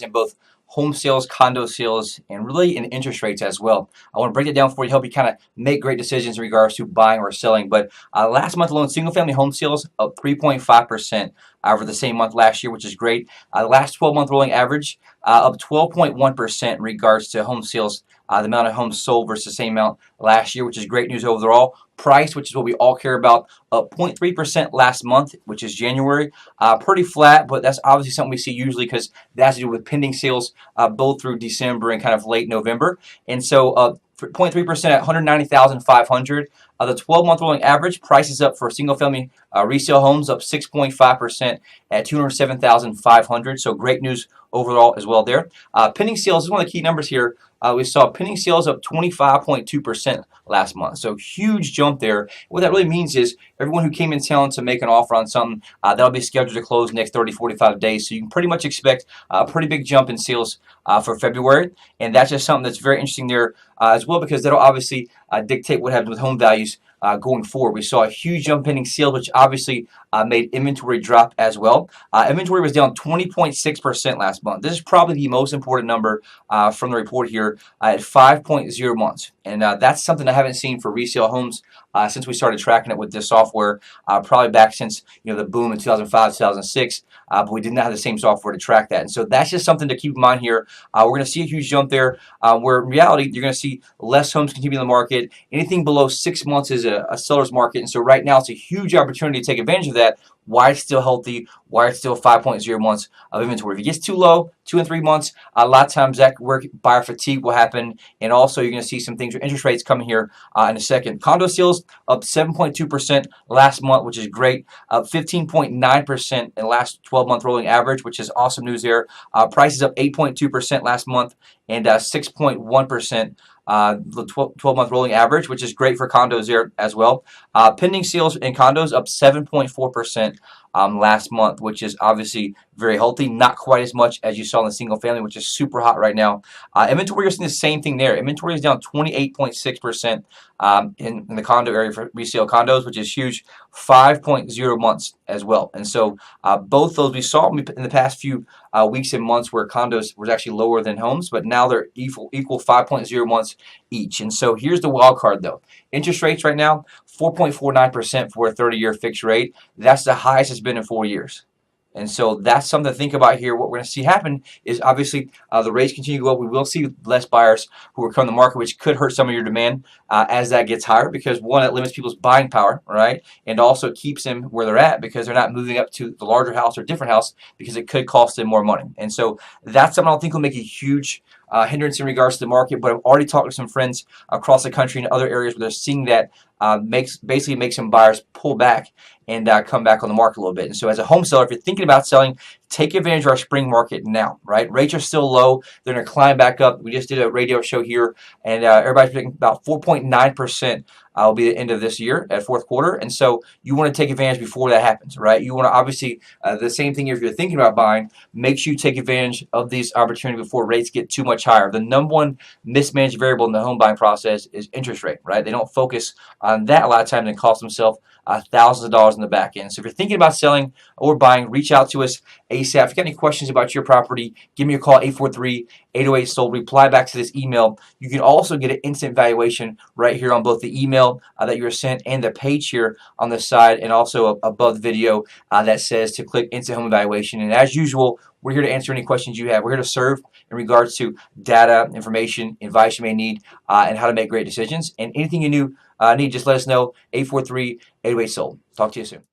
In both home sales, condo sales, and really in interest rates as well. I want to break it down for you, help you kind of make great decisions in regards to buying or selling. But last month alone, single family home sales up 3.5% over the same month last year, which is great. The last 12-month rolling average up 12.1% in regards to home sales, the amount of homes sold versus the same amount last year, which is great news overall. Price, which is what we all care about, up 0.3% last month, which is January. Pretty flat, but that's obviously something we see usually because that has to do with pending sales both through December and kind of late November. And so 0.3% at 190,500. The 12-month rolling average price is up for single-family resale homes, up 6.5% at 207,500. So great news overall as well there. Pending sales is one of the key numbers here. We saw pending sales up 25.2% last month. So huge jump there. What that really means is everyone who came in town to make an offer on something, that'll be scheduled to close next 30, 45 days. So you can pretty much expect a pretty big jump in sales for February. And that's just something that's very interesting there as well, because that'll obviously dictate what happens with home values going forward. We saw a huge jump in pending sales, which obviously made inventory drop as well. Inventory was down 20.6% last month. This is probably the most important number from the report here at 5.0 months. And that's something I haven't seen for resale homes since we started tracking it with this software, probably back since the boom in 2005, 2006. But we did not have the same software to track that. And so that's just something to keep in mind here. We're going to see a huge jump there, where in reality, you're going to see less homes continue in the market. Anything below 6 months is a seller's market. And so right now, it's a huge opportunity to take advantage of that. Why it's still healthy, why it's still 5.0 months of inventory. If it gets too low, 2 and 3 months, a lot of times that where buyer fatigue will happen. And also you're going to see some things with interest rates coming here in a second. Condo sales up 7.2% last month, which is great. Up 15.9% in the last 12-month rolling average, which is awesome news there. Prices up 8.2% last month and 6.1%. The 12-month rolling average, which is great for condos there as well. Pending sales in condos up 7.4% last month, which is obviously very healthy. Not quite as much as you saw in the single family, which is super hot right now. Inventory, you're seeing the same thing there. Inventory is down 28.6% in the condo area for resale condos, which is huge. 5.0 months as well. And so both those we saw in the past few weeks and months where condos was actually lower than homes, but now they're equal 5.0 months each. And so here's the wild card though. Interest rates right now, 4.49% for a 30-year fixed rate. That's the highest it's been in 4 years. And so that's something to think about here. What we're going to see happen is obviously the rates continue to go up. We will see less buyers who are coming to the market, which could hurt some of your demand as that gets higher, because one, it limits people's buying power, right? And also keeps them where they're at because they're not moving up to the larger house or different house because it could cost them more money. And so that's something I don't think will make a huge hindrance in regards to the market, but I've already talked to some friends across the country and other areas where they're seeing that basically makes some buyers pull back and come back on the market a little bit. And so as a home seller, if you're thinking about selling, take advantage of our spring market now, right? Rates are still low. They're going to climb back up. We just did a radio show here, and everybody's predicting about 4.9% will be the end of this year at fourth quarter. And so you want to take advantage before that happens, right? You want to obviously, the same thing if you're thinking about buying, make sure you take advantage of these opportunities before rates get too much higher. The number one mismanaged variable in the home buying process is interest rate, right? They don't focus on that a lot of times and cost themselves thousands of dollars in the back end. So if you're thinking about selling or buying, reach out to us ASAP. If you got any questions about your property, give me a call, 843-808-SOLD. Reply back to this email. You can also get an instant valuation right here on both the email that you were sent and the page here on the side, and also above the video that says to click instant home evaluation. And as usual, we're here to answer any questions you have. We're here to serve in regards to data, information, advice you may need, and how to make great decisions. And anything you need, just let us know, 843-808-SOLD. Talk to you soon.